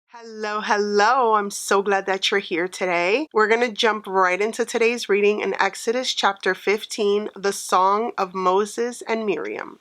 Hello. I'm so glad that you're here today. We're going to jump right into today's reading in Exodus chapter 15, the Song of Moses and Miriam.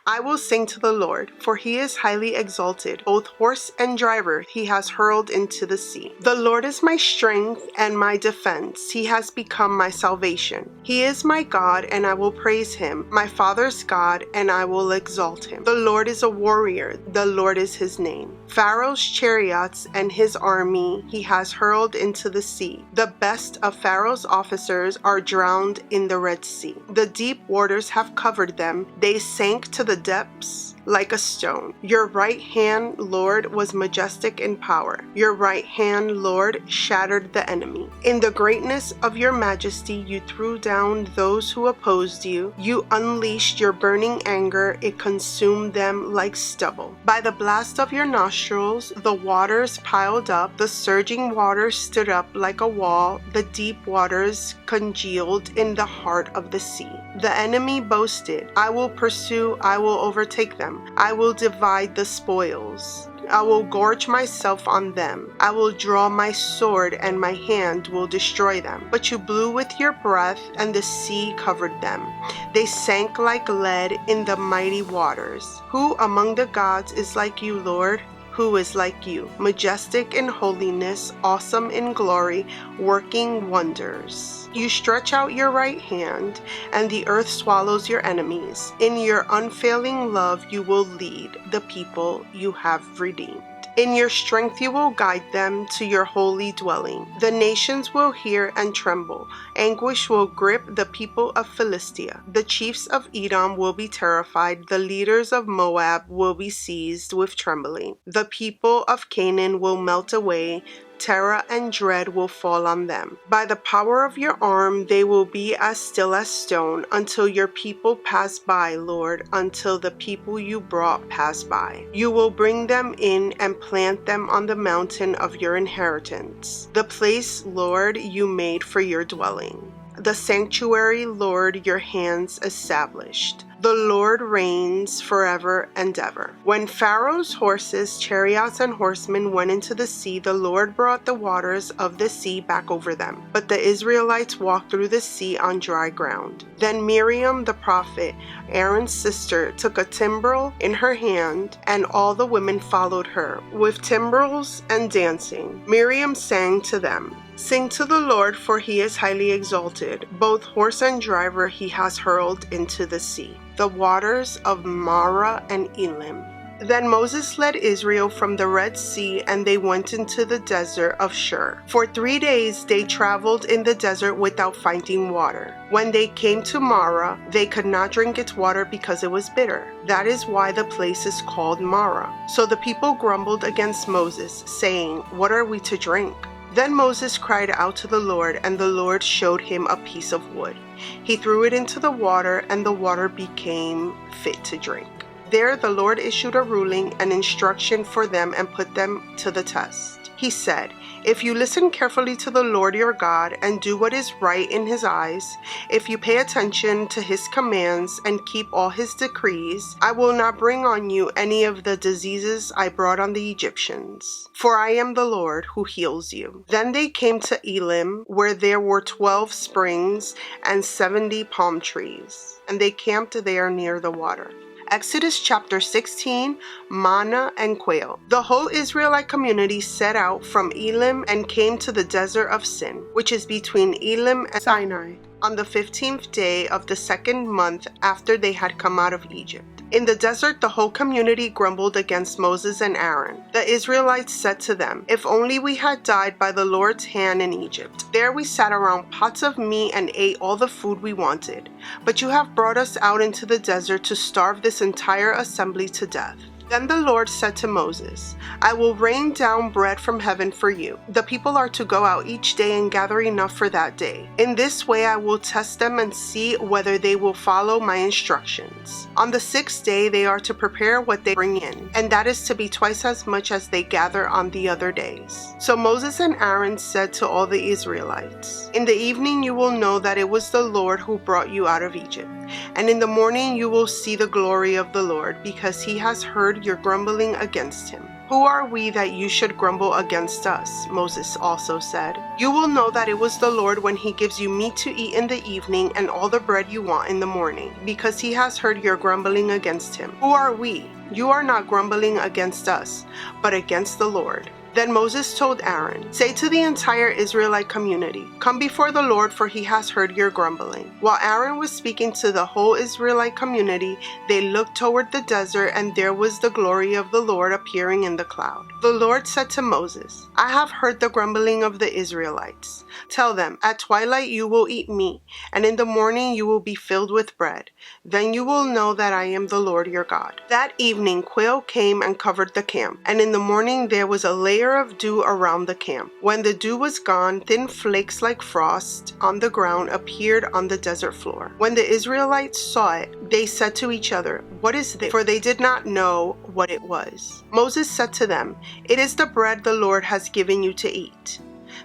I will sing to the Lord, for he is highly exalted. Both horse and driver he has hurled into the sea. The Lord is my strength and my defense. He has become my salvation. He is my God, and I will praise him, my father's God, and I will exalt him. The Lord is a warrior. The Lord is his name. Pharaoh's chariots and his army he has hurled into the sea. The best of Pharaoh's officers are drowned in the Red Sea. The deep waters have covered them. They sank to the depths like a stone. Your right hand, Lord, was majestic in power. Your right hand, Lord, shattered the enemy. In the greatness of your majesty, you threw down those who opposed you. You unleashed your burning anger. It consumed them like stubble. By the blast of your nostrils, the waters piled up. The surging waters stood up like a wall. The deep waters congealed in the heart of the sea. The enemy boasted, I will pursue, I will overtake them. I will divide the spoils. I will gorge myself on them. I will draw my sword, and my hand will destroy them. But you blew with your breath, and the sea covered them. They sank like lead in the mighty waters. Who among the gods is like you, Lord? Who is like you, majestic in holiness, awesome in glory, working wonders. You stretch out your right hand, and the earth swallows your enemies. In your unfailing love you will lead the people you have redeemed. In your strength you will guide them to your holy dwelling. The nations will hear and tremble. Anguish will grip the people of Philistia. The chiefs of Edom will be terrified. The leaders of Moab will be seized with trembling. The people of Canaan will melt away. Terror and dread will fall on them. By the power of your arm they will be as still as stone until your people pass by, Lord, until the people you brought pass by. You will bring them in and plant them on the mountain of your inheritance, the place, Lord, you made for your dwelling. The sanctuary, Lord, your hands established. The Lord reigns forever and ever. When Pharaoh's horses, chariots, and horsemen went into the sea, the Lord brought the waters of the sea back over them. But the Israelites walked through the sea on dry ground. Then Miriam the prophet, Aaron's sister, took a timbrel in her hand, and all the women followed her, with timbrels and dancing. Miriam sang to them, Sing to the Lord, for he is highly exalted. Both horse and driver he has hurled into the sea, the waters of Marah and Elim. Then Moses led Israel from the Red Sea, and they went into the desert of Shur. For 3 days they traveled in the desert without finding water. When they came to Marah, they could not drink its water because it was bitter. That is why the place is called Marah. So the people grumbled against Moses, saying, What are we to drink? Then Moses cried out to the Lord, and the Lord showed him a piece of wood. He threw it into the water, and the water became fit to drink. There the Lord issued a ruling and instruction for them and put them to the test. He said, If you listen carefully to the Lord your God and do what is right in his eyes, if you pay attention to his commands and keep all his decrees, I will not bring on you any of the diseases I brought on the Egyptians. For I am the Lord who heals you. Then they came to Elim, where there were 12 springs and 70 palm trees, and they camped there near the water. Exodus chapter 16, Manna and Quail. The whole Israelite community set out from Elim and came to the desert of Sin, which is between Elim and Sinai, on the 15th day of the second month after they had come out of Egypt. In the desert, the whole community grumbled against Moses and Aaron. The Israelites said to them, If only we had died by the Lord's hand in Egypt. There we sat around pots of meat and ate all the food we wanted. But you have brought us out into the desert to starve this entire assembly to death. Then the Lord said to Moses, I will rain down bread from heaven for you. The people are to go out each day and gather enough for that day. In this way I will test them and see whether they will follow my instructions. On the 6th day they are to prepare what they bring in, and that is to be twice as much as they gather on the other days. So Moses and Aaron said to all the Israelites, In the evening you will know that it was the Lord who brought you out of Egypt. And in the morning you will see the glory of the Lord, because he has heard your grumbling against him. Who are we that you should grumble against us? Moses also said. You will know that it was the Lord when he gives you meat to eat in the evening and all the bread you want in the morning, because he has heard your grumbling against him. Who are we? You are not grumbling against us, but against the Lord. Then Moses told Aaron, say to the entire Israelite community, come before the Lord, for he has heard your grumbling. While Aaron was speaking to the whole Israelite community, they looked toward the desert, and there was the glory of the Lord appearing in the cloud. The Lord said to Moses, I have heard the grumbling of the Israelites. Tell them, at twilight you will eat meat, and in the morning you will be filled with bread. Then you will know that I am the Lord your God. That evening quail came and covered the camp, and in the morning there was a layer of dew around the camp. When the dew was gone, thin flakes like frost on the ground appeared on the desert floor. When the Israelites saw it, they said to each other, what is this? For they did not know what it was. Moses said to them, it is the bread the Lord has given you to eat.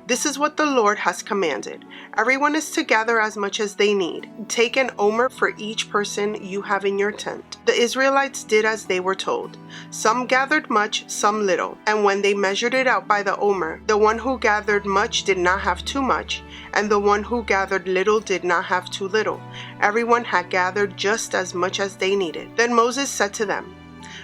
This is what the Lord has commanded. Everyone is to gather as much as they need. Take an omer for each person you have in your tent. The Israelites did as they were told. Some gathered much, some little. And when they measured it out by the omer, the one who gathered much did not have too much, and the one who gathered little did not have too little. Everyone had gathered just as much as they needed. Then Moses said to them,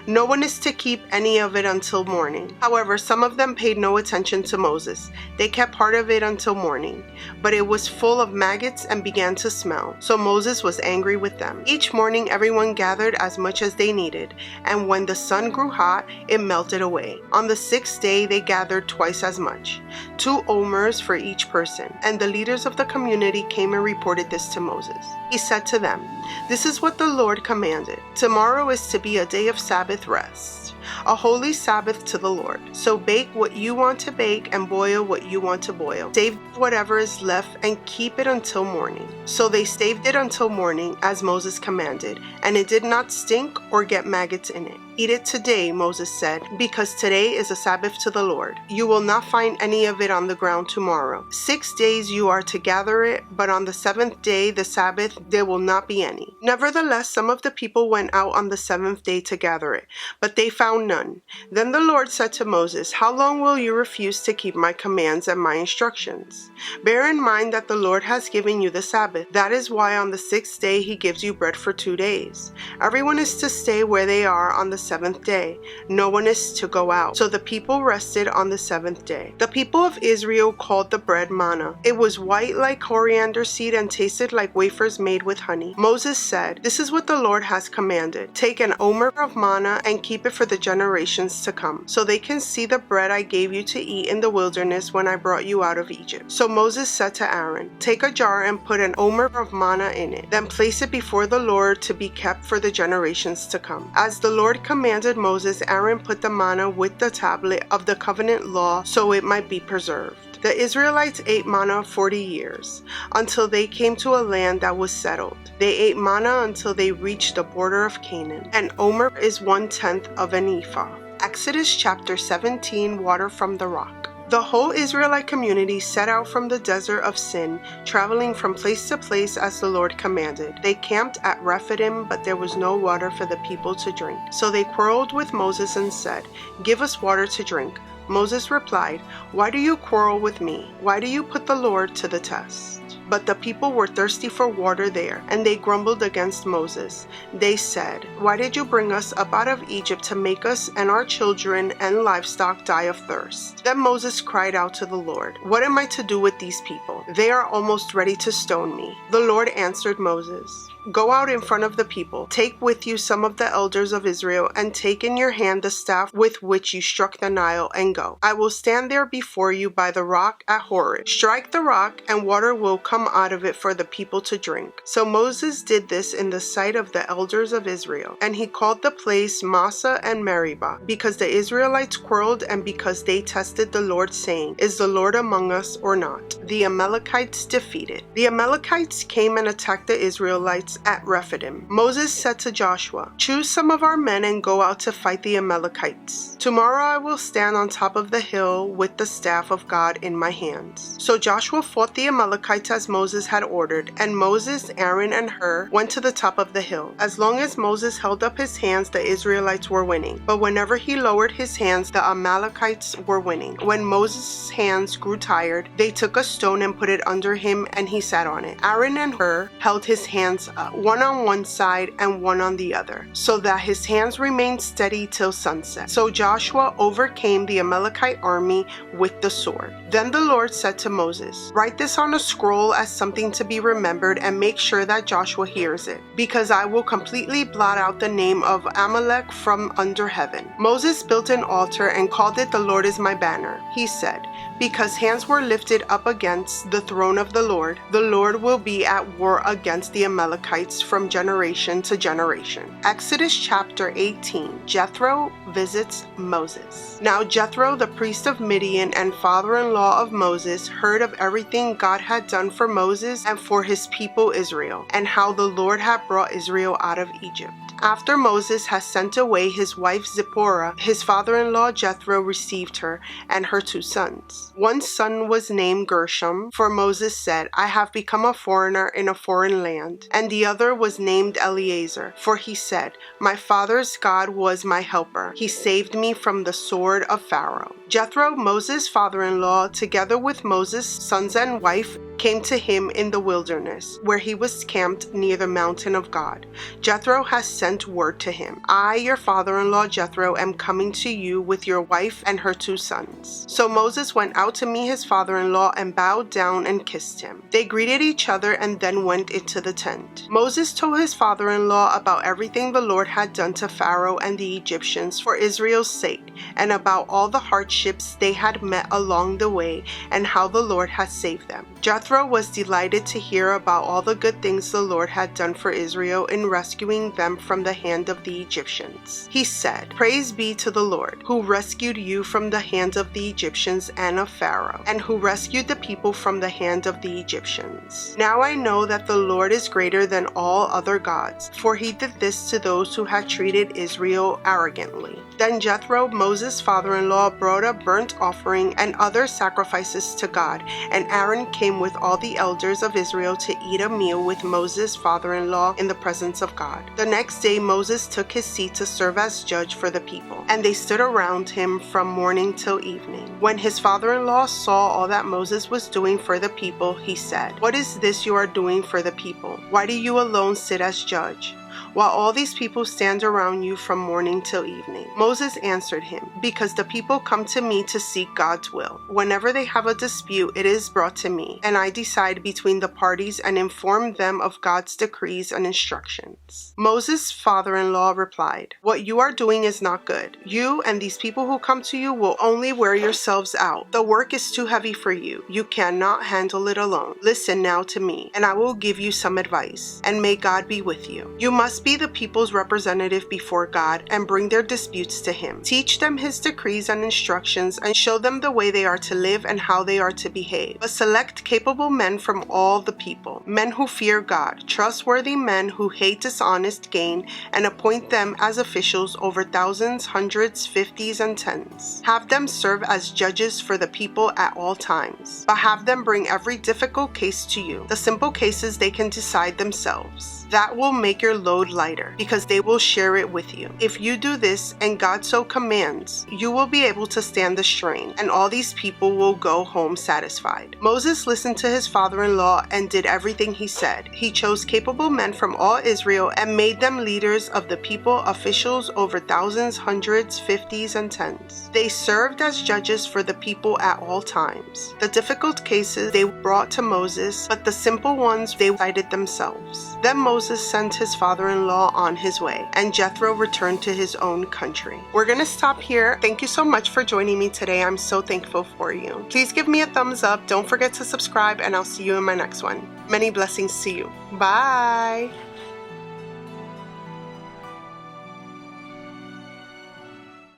no one is to keep any of it until morning. However, some of them paid no attention to Moses. They kept part of it until morning, but it was full of maggots and began to smell. So Moses was angry with them. Each morning everyone gathered as much as they needed, and when the sun grew hot, it melted away. On the sixth day they gathered twice as much, 2 omers for each person. And the leaders of the community came and reported this to Moses. He said to them, this is what the Lord commanded. Tomorrow is to be a day of Sabbath rest, a holy Sabbath to the Lord. So bake what you want to bake and boil what you want to boil. Save whatever is left and keep it until morning. So they saved it until morning as Moses commanded, and it did not stink or get maggots in it. Eat it today, Moses said, because today is a Sabbath to the Lord. You will not find any of it on the ground tomorrow. 6 days you are to gather it, but on the 7th day, the Sabbath, there will not be any. Nevertheless, some of the people went out on the 7th day to gather it, but they found none. Then the Lord said to Moses, how long will you refuse to keep my commands and my instructions? Bear in mind that the Lord has given you the Sabbath. That is why on the 6th day he gives you bread for 2 days. Everyone is to stay where they are on the 7th day. No one is to go out. So the people rested on the 7th day. The people of Israel called the bread manna. It was white like coriander seed and tasted like wafers made with honey. Moses said, this is what the Lord has commanded. Take an omer of manna and keep it for the generations to come, so they can see the bread I gave you to eat in the wilderness when I brought you out of Egypt. So Moses said to Aaron, take a jar and put an omer of manna in it. Then place it before the Lord to be kept for the generations to come. As the Lord commanded Moses, Aaron put the manna with the tablet of the covenant law so it might be preserved. The Israelites ate manna 40 years, until they came to a land that was settled. They ate manna until they reached the border of Canaan. An omer is 1/10 of an ephah. Exodus chapter 17, water from the rock. The whole Israelite community set out from the desert of Sin, traveling from place to place as the Lord commanded. They camped at Rephidim, but there was no water for the people to drink. So they quarreled with Moses and said, give us water to drink. Moses replied, why do you quarrel with me? Why do you put the Lord to the test? But the people were thirsty for water there, and they grumbled against Moses. They said, why did you bring us up out of Egypt to make us and our children and livestock die of thirst? Then Moses cried out to the Lord, what am I to do with these people? They are almost ready to stone me. The Lord answered Moses, go out in front of the people. Take with you some of the elders of Israel, and take in your hand the staff with which you struck the Nile, and go. I will stand there before you by the rock at Horeb. Strike the rock, and water will come out of it for the people to drink. So Moses did this in the sight of the elders of Israel, and he called the place Massah and Meribah, because the Israelites quarreled and because they tested the Lord, saying, is the Lord among us or not? The Amalekites defeated. The Amalekites came and attacked the Israelites camels at Rephidim. Moses said to Joshua, "Choose some of our men and go out to fight the Amalekites. Tomorrow I will stand on top of the hill with the staff of God in my hands." So Joshua fought the Amalekites as Moses had ordered, and Moses, Aaron, and Hur went to the top of the hill. As long as Moses held up his hands, the Israelites were winning. But whenever he lowered his hands, the Amalekites were winning. When Moses' hands grew tired, they took a stone and put it under him, and he sat on it. Aaron and Hur held his hands up, one on one side and one on the other, so that his hands remained steady till sunset. So Joshua overcame the Amalekite army with the sword. Then the Lord said to Moses, "Write this on a scroll as something to be remembered, and make sure that Joshua hears it, because I will completely blot out the name of Amalek from under heaven." Moses built an altar and called it "The Lord is my banner." He said, "Because hands were lifted up against the throne of the Lord will be at war against the Amalekites from generation to generation." Exodus chapter 18. Jethro visits Moses. Now Jethro, the priest of Midian and father-in-law of Moses, heard of everything God had done for Moses and for his people Israel, and how the Lord had brought Israel out of Egypt. After Moses had sent away his wife Zipporah, his father-in-law Jethro received her and her 2 sons. One son was named Gershom, for Moses said, "I have become a foreigner in a foreign land." And the other was named Eleazar, for he said, "My father's God was my helper. He saved me from the sword of Pharaoh." Jethro, Moses' father-in-law, together with Moses' sons and wife, came to him in the wilderness, where he was camped near the mountain of God. Jethro has sent word to him, "I, your father-in-law Jethro, am coming to you with your wife and her 2 sons." So Moses went out to meet his father-in-law and bowed down and kissed him. They greeted each other and then went into the tent. Moses told his father-in-law about everything the Lord had done to Pharaoh and the Egyptians for Israel's sake, and about all the hardships they had met along the way, and how the Lord had saved them. Jethro was delighted to hear about all the good things the Lord had done for Israel in rescuing them from the hand of the Egyptians. He said, "Praise be to the Lord, who rescued you from the hand of the Egyptians and of Pharaoh, and who rescued the people from the hand of the Egyptians. Now I know that the Lord is greater than all other gods, for he did this to those who had treated Israel arrogantly." Then Jethro, Moses' father-in-law, brought a burnt offering and other sacrifices to God, and Aaron came with all the elders of Israel to eat a meal with Moses' father-in-law in the presence of God. The next day Moses took his seat to serve as judge for the people, and they stood around him from morning till evening. When his father-in-law saw all that Moses was doing for the people, he said, "What is this you are doing for the people? Why do you alone sit as judge, while all these people stand around you from morning till evening?" Moses answered him, "Because the people come to me to seek God's will. Whenever they have a dispute, it is brought to me, and I decide between the parties and inform them of God's decrees and instructions." Moses' father-in-law replied, "What you are doing is not good. You and these people who come to you will only wear yourselves out. The work is too heavy for you. You cannot handle it alone. Listen now to me, and I will give you some advice, and may God be with you. You must be the people's representative before God and bring their disputes to him. Teach them his decrees and instructions and show them the way they are to live and how they are to behave. But select capable men from all the people, men who fear God, trustworthy men who hate dishonest gain, and appoint them as officials over thousands, hundreds, fifties, and tens. Have them serve as judges for the people at all times, but have them bring every difficult case to you. The simple cases they can decide themselves. That will make your load lighter, because they will share it with you. If you do this, and God so commands, you will be able to stand the strain, and all these people will go home satisfied." Moses listened to his father-in-law and did everything he said. He chose capable men from all Israel and made them leaders of the people, officials over thousands, hundreds, fifties, and tens. They served as judges for the people at all times. The difficult cases they brought to Moses, but the simple ones they decided themselves. Then Moses sent his father-in-law on his way, and Jethro returned to his own country. We're going to stop here. Thank you so much for joining me today. I'm so thankful for you. Please give me a thumbs up. Don't forget to subscribe, and I'll see you in my next one. Many blessings to you. Bye.